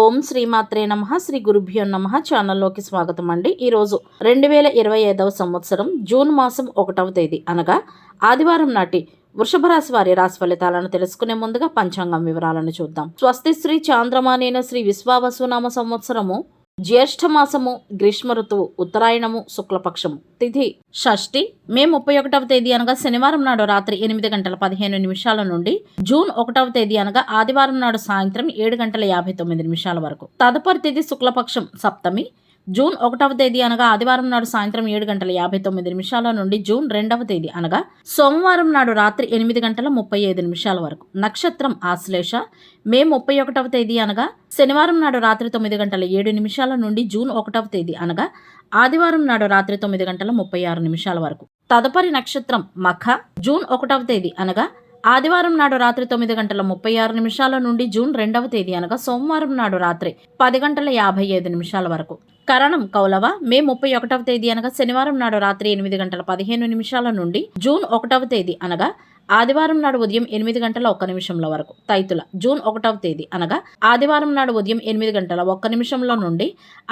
ఓం శ్రీమాత్రే నమః. శ్రీ గురుభ్యో నమః. ఛానల్లోకి స్వాగతం అండి. ఈరోజు 2025వ సంవత్సరం జూన్ మాసం 1వ తేదీ అనగా ఆదివారం నాటి వృషభ రాశి వారి రాశి ఫలితాలను తెలుసుకునే ముందుగా పంచాంగం వివరాలను చూద్దాం. స్వస్తి శ్రీ చాంద్రమానేన శ్రీ విశ్వావసునామ సంవత్సరము జ్యేష్ఠ మాసము గ్రీష్మ ఋతువు ఉత్తరాయణము శుక్లపక్షము తిథి షష్ఠి మే 31వ తేదీ అనగా శనివారం నాడు రాత్రి 8:15 నుండి జూన్ 1వ తేదీ అనగా ఆదివారం నాడు సాయంత్రం 7:59 వరకు. తదుపరి తిథి శుక్లపక్షం సప్తమి జూన్ 1వ తేదీ అనగా ఆదివారం నాడు సాయంత్రం 7:59 నుండి జూన్ 2వ తేదీ అనగా సోమవారం నాడు రాత్రి 8:35 వరకు. నక్షత్రం ఆశ్లేష మే 31వ తేదీ అనగా శనివారం నాడు రాత్రి 9:07 నుండి జూన్ 1వ తేదీ అనగా ఆదివారం నాడు రాత్రి 9:36 వరకు. తదుపరి నక్షత్రం మఖ జూన్ 1వ తేదీ అనగా ఆదివారం నాడు రాత్రి 9:36 నుండి జూన్ 2వ తేదీ అనగా సోమవారం నాడు రాత్రి 10:55 వరకు. కరణం కౌలవ మే 31వ తేదీ అనగా శనివారం నాడు రాత్రి 8:15 నుండి జూన్ 1వ తేదీ అనగా ఆదివారం నాడు ఉదయం 8:01 వరకు. తైతుల జూన్ 1వ తేదీ అనగా ఆదివారం నాడు ఉదయం 8:01 నుండి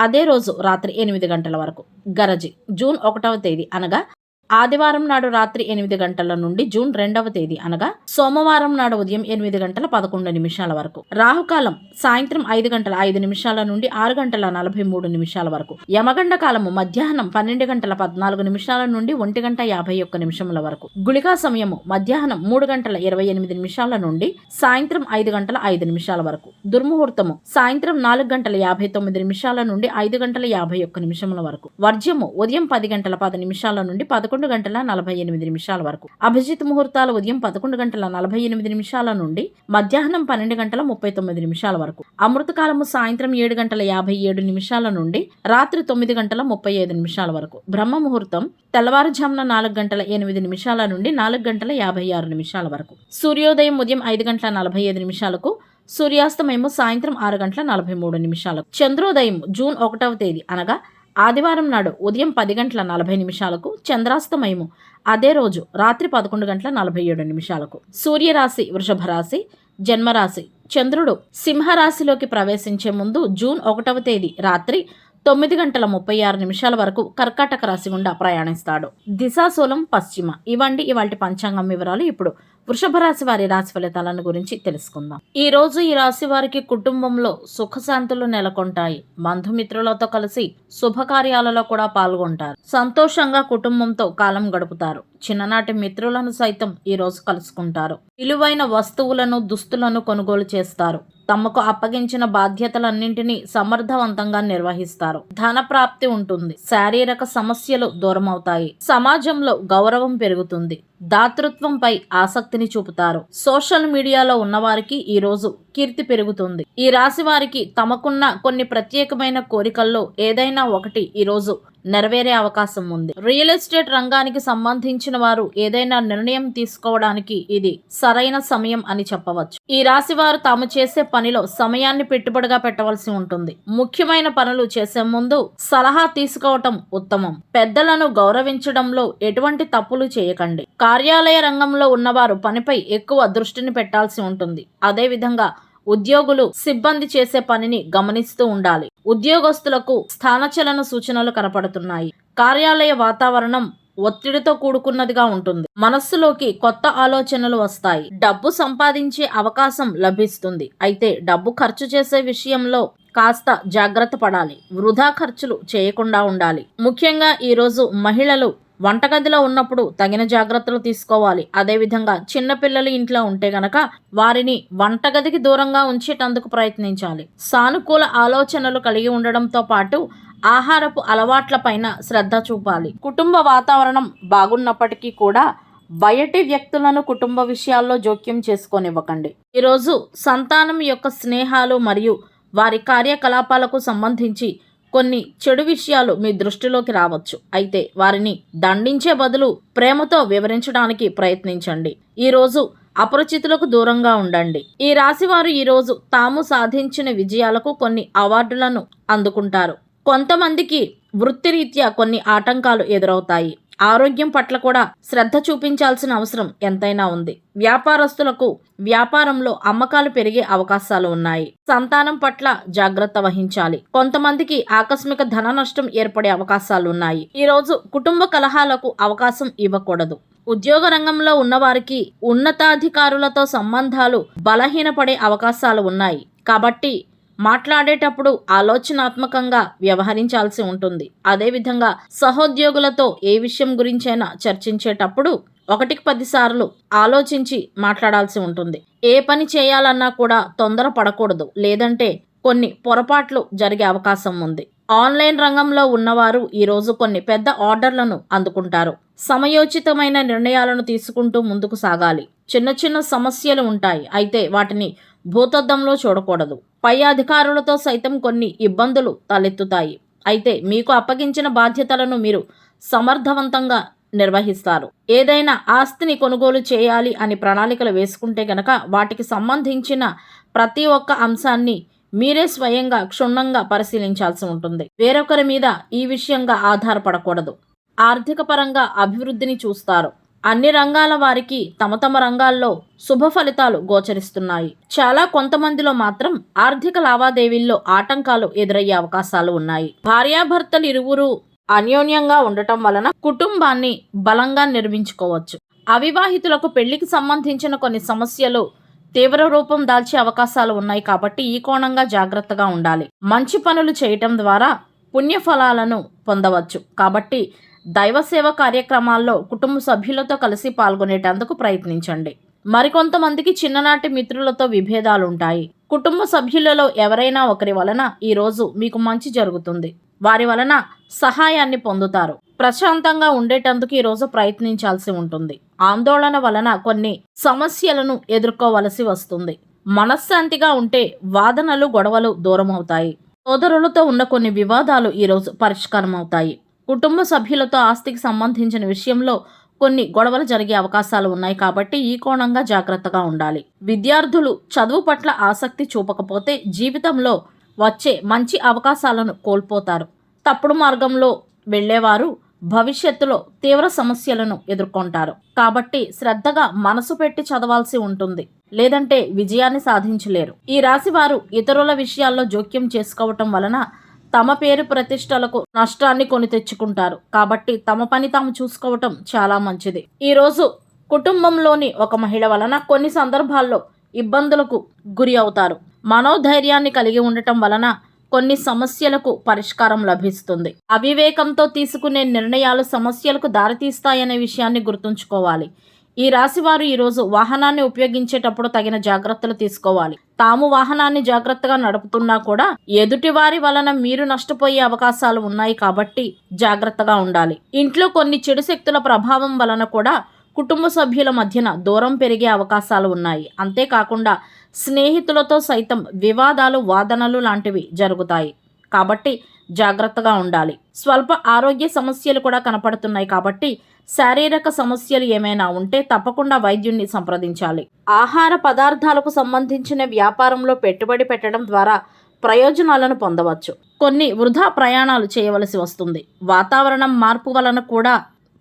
అదే రోజు రాత్రి 8 గంటల వరకు. గరజి జూన్ 1వ తేదీ అనగా ఆదివారం నాడు రాత్రి 8 గంటల నుండి జూన్ 2వ తేదీ అనగా సోమవారం నాడు ఉదయం 8:11 వరకు. రాహుకాలం సాయంత్రం 5:05 నుండి 6:43 వరకు. యమగండ కాలము మధ్యాహ్నం 12:14 నుండి 1:51 వరకు. గుళికా సమయము మధ్యాహ్నం 3:28 నుండి సాయంత్రం 5:05 వరకు. దుర్ముహూర్తము సాయంత్రం 4:59 నుండి 5:51 వరకు. వర్జ్యము ఉదయం 10:10 నుండి 11:48 వరకు. అభిజిత్ ముహూర్తాలు ఉదయం 11:48 నుండి మధ్యాహ్నం 12:39 వరకు. అమృతకాలము సాయంత్రం 7:57 నుండి రాత్రి 9:35 వరకు. బ్రహ్మ ముహూర్తం తెల్లవారుజామున 4:08 నుండి 4:56 వరకు. సూర్యోదయం ఉదయం 5:45 సూర్యాస్తమయము సాయంత్రం 6:43. చంద్రోదయం జూన్ 1వ తేదీ అనగా ఆదివారం నాడు ఉదయం 10:40 చంద్రాస్తమయము అదే రోజు రాత్రి 11:47. సూర్యరాశి వృషభ రాశి జన్మరాశి. చంద్రుడు సింహరాశిలోకి ప్రవేశించే ముందు జూన్ 1వ తేదీ రాత్రి 9:36 వరకు కర్కాటక రాశి గుండా ప్రయాణిస్తాడు. దిశాశూలం పశ్చిమ. ఇవండి ఇవాల్టి పంచాంగం వివరాలు. ఇప్పుడు వృషభ రాశి వారి రాశి ఫలితాలను గురించి తెలుసుకుందాం. ఈ రోజు ఈ రాశి వారికి కుటుంబంలో సుఖశాంతులు నెలకొంటాయి. బంధుమిత్రులతో కలిసి శుభకార్యాలలో కూడా పాల్గొంటారు. సంతోషంగా కుటుంబంతో కాలం గడుపుతారు. చిన్ననాటి మిత్రులను సైతం ఈ రోజు కలుసుకుంటారు. విలువైన వస్తువులను దుస్తులను కొనుగోలు చేస్తారు. తమకు అప్పగించిన బాధ్యతలన్నింటినీ సమర్థవంతంగా నిర్వహిస్తారు. ధన ప్రాప్తి ఉంటుంది. శారీరక సమస్యలు దూరమవుతాయి. సమాజంలో గౌరవం పెరుగుతుంది. దాతృత్వంపై ఆసక్తిని చూపుతారు. సోషల్ మీడియాలో ఉన్నవారికి ఈ రోజు కీర్తి పెరుగుతుంది. ఈ రాశి వారికి తమకున్న కొన్ని ప్రత్యేకమైన కోరికల్లో ఏదైనా ఒకటి ఈ రోజు నెరవేరే అవకాశం ఉంది. రియల్ ఎస్టేట్ రంగానికి సంబంధించిన వారు ఏదైనా నిర్ణయం తీసుకోవడానికి ఇది సరైన సమయం అని చెప్పవచ్చు. ఈ రాశి వారు తాము చేసే పనిలో సమయాన్ని పెట్టుబడిగా పెట్టవలసి ఉంటుంది. ముఖ్యమైన పనులు చేసే ముందు సలహా తీసుకోవటం ఉత్తమం. పెద్దలను గౌరవించడంలో ఎటువంటి తప్పులు చేయకండి. కార్యాలయ రంగంలో ఉన్నవారు పనిపై ఎక్కువ దృష్టిని పెట్టాల్సి ఉంటుంది. అదేవిధంగా ఉద్యోగులు సిబ్బంది చేసే పనిని గమనిస్తూ ఉండాలి. ఉద్యోగస్తులకు స్థానచలన సూచనలు కనపడుతున్నాయి. కార్యాలయ వాతావరణం ఒత్తిడితో కూడుకున్నదిగా ఉంటుంది. మనస్సులోకి కొత్త ఆలోచనలు వస్తాయి. డబ్బు సంపాదించే అవకాశం లభిస్తుంది. అయితే డబ్బు ఖర్చు చేసే విషయంలో కాస్త జాగ్రత్త పడాలి. వృధా ఖర్చులు చేయకుండా ఉండాలి. ముఖ్యంగా ఈరోజు మహిళలు వంటగదిలో ఉన్నప్పుడు తగిన జాగ్రత్తలు తీసుకోవాలి. అదేవిధంగా చిన్నపిల్లలు ఇంట్లో ఉంటే గనక వారిని వంటగదికి దూరంగా ఉంచేటందుకు ప్రయత్నించాలి. సానుకూల ఆలోచనలు కలిగి ఉండడంతో పాటు ఆహారపు అలవాట్లపైన శ్రద్ధ చూపాలి. కుటుంబ వాతావరణం బాగున్నప్పటికీ కూడా బయటి వ్యక్తులను కుటుంబ విషయాల్లో జోక్యం చేసుకోనివ్వకండి. ఈరోజు సంతానం యొక్క స్నేహాలు మరియు వారి కార్యకలాపాలకు సంబంధించి కొన్ని చెడు విషయాలు మీ దృష్టిలోకి రావచ్చు. అయితే వారిని దండించే బదులు ప్రేమతో వివరించడానికి ప్రయత్నించండి. ఈరోజు అపరిచితులకు దూరంగా ఉండండి. ఈ రాశి వారు ఈరోజు తాము సాధించిన విజయాలకు కొన్ని అవార్డులను అందుకుంటారు. కొంతమందికి వృత్తిరీత్యా కొన్ని ఆటంకాలు ఎదురవుతాయి. ఆరోగ్యం పట్ల కూడా శ్రద్ధ చూపించాల్సిన అవసరం ఎంతైనా ఉంది. వ్యాపారస్తులకు వ్యాపారంలో అమ్మకాలు పెరిగే అవకాశాలు ఉన్నాయి. సంతానం పట్ల జాగ్రత్త వహించాలి. కొంతమందికి ఆకస్మిక ధన నష్టం ఏర్పడే అవకాశాలు ఉన్నాయి. ఈ రోజు కుటుంబ కలహాలకు అవకాశం ఇవ్వకూడదు. ఉద్యోగ రంగంలో ఉన్నవారికి ఉన్నతాధికారులతో సంబంధాలు బలహీనపడే అవకాశాలు ఉన్నాయి. కాబట్టి మాట్లాడేటప్పుడు ఆలోచనాత్మకంగా వ్యవహరించాల్సి ఉంటుంది. అదేవిధంగా సహోద్యోగులతో ఏ విషయం గురించైనా చర్చించేటప్పుడు 1కి 10 సార్లు ఆలోచించి మాట్లాడాల్సి ఉంటుంది. ఏ పని చేయాలన్నా కూడా తొందర పడకూడదు, లేదంటే కొన్ని పొరపాట్లు జరిగే అవకాశం ఉంది. ఆన్లైన్ రంగంలో ఉన్నవారు ఈరోజు కొన్ని పెద్ద ఆర్డర్లను అందుకుంటారు. సమయోచితమైన నిర్ణయాలను తీసుకుంటూ ముందుకు సాగాలి. చిన్న చిన్న సమస్యలు ఉంటాయి, అయితే వాటిని భూతద్దంలో చూడకూడదు. పై అధికారులతో సైతం కొన్ని ఇబ్బందులు తలెత్తుతాయి, అయితే మీకు అప్పగించిన బాధ్యతలను మీరు సమర్థవంతంగా నిర్వహిస్తారు. ఏదైనా ఆస్తిని కొనుగోలు చేయాలి అని ప్రణాళికలు వేసుకుంటే గనక వాటికి సంబంధించిన ప్రతి ఒక్క అంశాన్ని మీరే స్వయంగా క్షుణ్ణంగా పరిశీలించాల్సి ఉంటుంది. వేరొకరి మీద ఈ విషయంగా ఆధారపడకూడదు. ఆర్థిక పరంగా అభివృద్ధిని చూస్తారు. అన్ని రంగాల వారికి తమ తమ రంగాల్లో శుభ ఫలితాలు గోచరిస్తున్నాయి. చాలా కొంతమందిలో మాత్రం ఆర్థిక లావాదేవీల్లో ఆటంకాలు ఎదురయ్యే అవకాశాలు ఉన్నాయి. భార్యాభర్తలు ఇరువురు అన్యోన్యంగా ఉండటం వలన కుటుంబాన్ని బలంగా నిర్మించుకోవచ్చు. అవివాహితులకు పెళ్లికి సంబంధించిన కొన్ని సమస్యలు తీవ్ర రూపం దాల్చే అవకాశాలు ఉన్నాయి. కాబట్టి ఈ కోణంగా జాగ్రత్తగా ఉండాలి. మంచి పనులు చేయటం ద్వారా పుణ్యఫలాలను పొందవచ్చు. కాబట్టి దైవ సేవ కార్యక్రమాల్లో కుటుంబ సభ్యులతో కలిసి పాల్గొనేటందుకు ప్రయత్నించండి. మరికొంతమందికి చిన్ననాటి మిత్రులతో విభేదాలు ఉంటాయి. కుటుంబ సభ్యులలో ఎవరైనా ఒకరి వలన ఈరోజు మీకు మంచి జరుగుతుంది. వారి వలన సహాయాన్ని పొందుతారు. ప్రశాంతంగా ఉండేటందుకు ఈరోజు ప్రయత్నించాల్సి ఉంటుంది. ఆందోళన వలన కొన్ని సమస్యలను ఎదుర్కోవలసి వస్తుంది. మనశ్శాంతిగా ఉంటే వాదనలు గొడవలు దూరం అవుతాయి. సోదరులతో ఉన్న కొన్ని వివాదాలు ఈరోజు పరిష్కారం అవుతాయి. కుటుంబ సభ్యులతో ఆస్తికి సంబంధించిన విషయంలో కొన్ని గొడవలు జరిగే అవకాశాలు ఉన్నాయి. కాబట్టి ఈ కోణంగా జాగ్రత్తగా ఉండాలి. విద్యార్థులు చదువు పట్ల ఆసక్తి చూపకపోతే జీవితంలో వచ్చే మంచి అవకాశాలను కోల్పోతారు. తప్పుడు మార్గంలో వెళ్ళేవారు భవిష్యత్తులో తీవ్ర సమస్యలను ఎదుర్కొంటారు. కాబట్టి శ్రద్ధగా మనసు పెట్టి చదవాల్సి ఉంటుంది, లేదంటే విజయాన్ని సాధించలేరు. ఈ రాశి వారు ఇతరుల విషయాల్లో జోక్యం చేసుకోవటం వలన తమ పేరు ప్రతిష్టలకు నష్టాన్ని కొని తెచ్చుకుంటారు. కాబట్టి తమ పని తాము చూసుకోవటం చాలా మంచిది. ఈరోజు కుటుంబంలోని ఒక మహిళ వలన కొన్ని సందర్భాల్లో ఇబ్బందులకు గురి అవుతారు. మనోధైర్యాన్ని కలిగి ఉండటం వలన కొన్ని సమస్యలకు పరిష్కారం లభిస్తుంది. అవివేకంతో తీసుకునే నిర్ణయాలు సమస్యలకు దారితీస్తాయనే విషయాన్ని గుర్తుంచుకోవాలి. ఈ రాశివారు ఈరోజు వాహనాన్ని ఉపయోగించేటప్పుడు తగిన జాగ్రత్తలు తీసుకోవాలి. తాము వాహనాన్ని జాగ్రత్తగా నడుపుతున్నా కూడా ఎదుటివారి వలన మీరు నష్టపోయే అవకాశాలు ఉన్నాయి. కాబట్టి జాగ్రత్తగా ఉండాలి. ఇంట్లో కొన్ని చెడు శక్తుల ప్రభావం వలన కూడా కుటుంబ సభ్యుల మధ్యన దూరం పెరిగే అవకాశాలు ఉన్నాయి. అంతేకాకుండా స్నేహితులతో సైతం వివాదాలు వాదనలు లాంటివి జరుగుతాయి. కాబట్టి జాగ్రత్తగా ఉండాలి. స్వల్ప ఆరోగ్య సమస్యలు కూడా కనపడుతున్నాయి. కాబట్టి శారీరక సమస్యలు ఏమైనా ఉంటే తప్పకుండా వైద్యుణ్ణి సంప్రదించాలి. ఆహార పదార్థాలకు సంబంధించిన వ్యాపారంలో పెట్టుబడి పెట్టడం ద్వారా ప్రయోజనాలను పొందవచ్చు. కొన్ని వృధా ప్రయాణాలు చేయవలసి వస్తుంది. వాతావరణం మార్పు వలన కూడా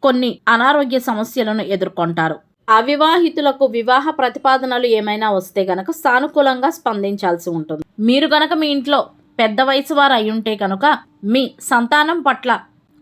కొన్ని అనారోగ్య సమస్యలను ఎదుర్కొంటారు. అవివాహితులకు వివాహ ప్రతిపాదనలు ఏమైనా వస్తే గనక సానుకూలంగా స్పందించాల్సి ఉంటుంది. మీరు గనక మీ ఇంట్లో పెద్ద వయసు వారు అయ్యుంటే కనుక మీ సంతానం పట్ల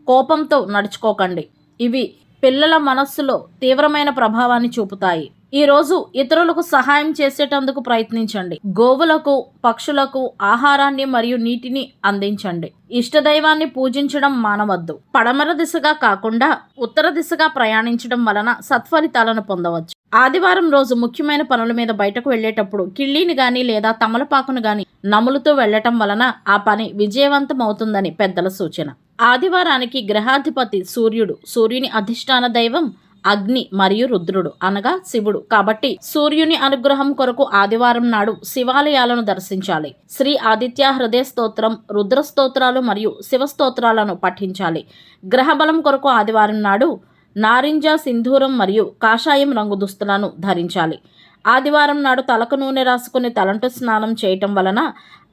కోపంతో నడుచుకోకండి. ఇవి పిల్లల మనస్సులో తీవ్రమైన ప్రభావాన్ని చూపుతాయి. ఈరోజు ఇతరులకు సహాయం చేసేటందుకు ప్రయత్నించండి. గోవులకు పక్షులకు ఆహారాన్ని మరియు నీటిని అందించండి. ఇష్టదైవాన్ని పూజించడం మానవద్దు. పడమర దిశగా కాకుండా ఉత్తర దిశగా ప్రయాణించడం వలన సత్ఫలితాలను పొందవచ్చు. ఆదివారం రోజు ముఖ్యమైన పనుల మీద బయటకు వెళ్లేటప్పుడు కిళ్ళీని గాని లేదా తమలపాకును గాని నములుతూ వెళ్లటం వలన ఆ పని విజయవంతం అవుతుందని పెద్దల సూచన. ఆదివారానికి గ్రహాధిపతి సూర్యుడు. సూర్యుని అధిష్టాన దైవం అగ్ని మరియు రుద్రుడు అనగా శివుడు. కాబట్టి సూర్యుని అనుగ్రహం కొరకు ఆదివారం నాడు శివాలయాలను దర్శించాలి. శ్రీ ఆదిత్య హృదయ స్తోత్రం, రుద్ర స్తోత్రాలు మరియు శివ స్తోత్రాలను పఠించాలి. గ్రహబలం కొరకు ఆదివారం నాడు నారింజ, సింధూరం మరియు కాషాయం రంగు దుస్తులను ధరించాలి. ఆదివారం నాడు తలకు నూనె రాసుకుని తలంటు స్నానం చేయటం వలన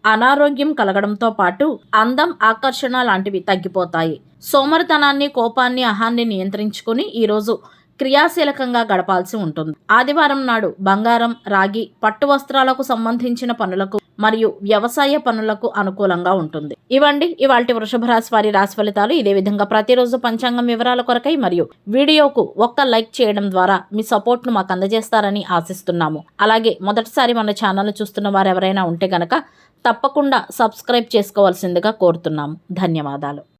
అనారోగ్యం కలగడంతో పాటు అందం, ఆకర్షణ లాంటివి తగ్గిపోతాయి. సోమరితనాన్ని, కోపాన్ని, అహాన్ని నియంత్రించుకుని ఈరోజు క్రియాశీలకంగా గడపాల్సి ఉంటుంది. ఆదివారం నాడు బంగారం, రాగి, పట్టు వస్త్రాలకు సంబంధించిన పనులకు మరియు వ్యవసాయ పనులకు అనుకూలంగా ఉంటుంది. ఇవండి ఇవాల్టి వృషభ రాశి వారి రాశి ఫలితాలు. ఇదే విధంగా ప్రతిరోజు పంచాంగం వివరాల కొరకై మరియు వీడియోకు ఒక్క లైక్ చేయడం ద్వారా మీ సపోర్ట్ను మాకు అందజేస్తారని ఆశిస్తున్నాము. అలాగే మొదటిసారి మన ఛానల్ చూస్తున్న వారు ఎవరైనా ఉంటే గనక తప్పకుండా సబ్స్క్రైబ్ చేసుకోవాల్సిందిగా కోరుతున్నాము. ధన్యవాదాలు.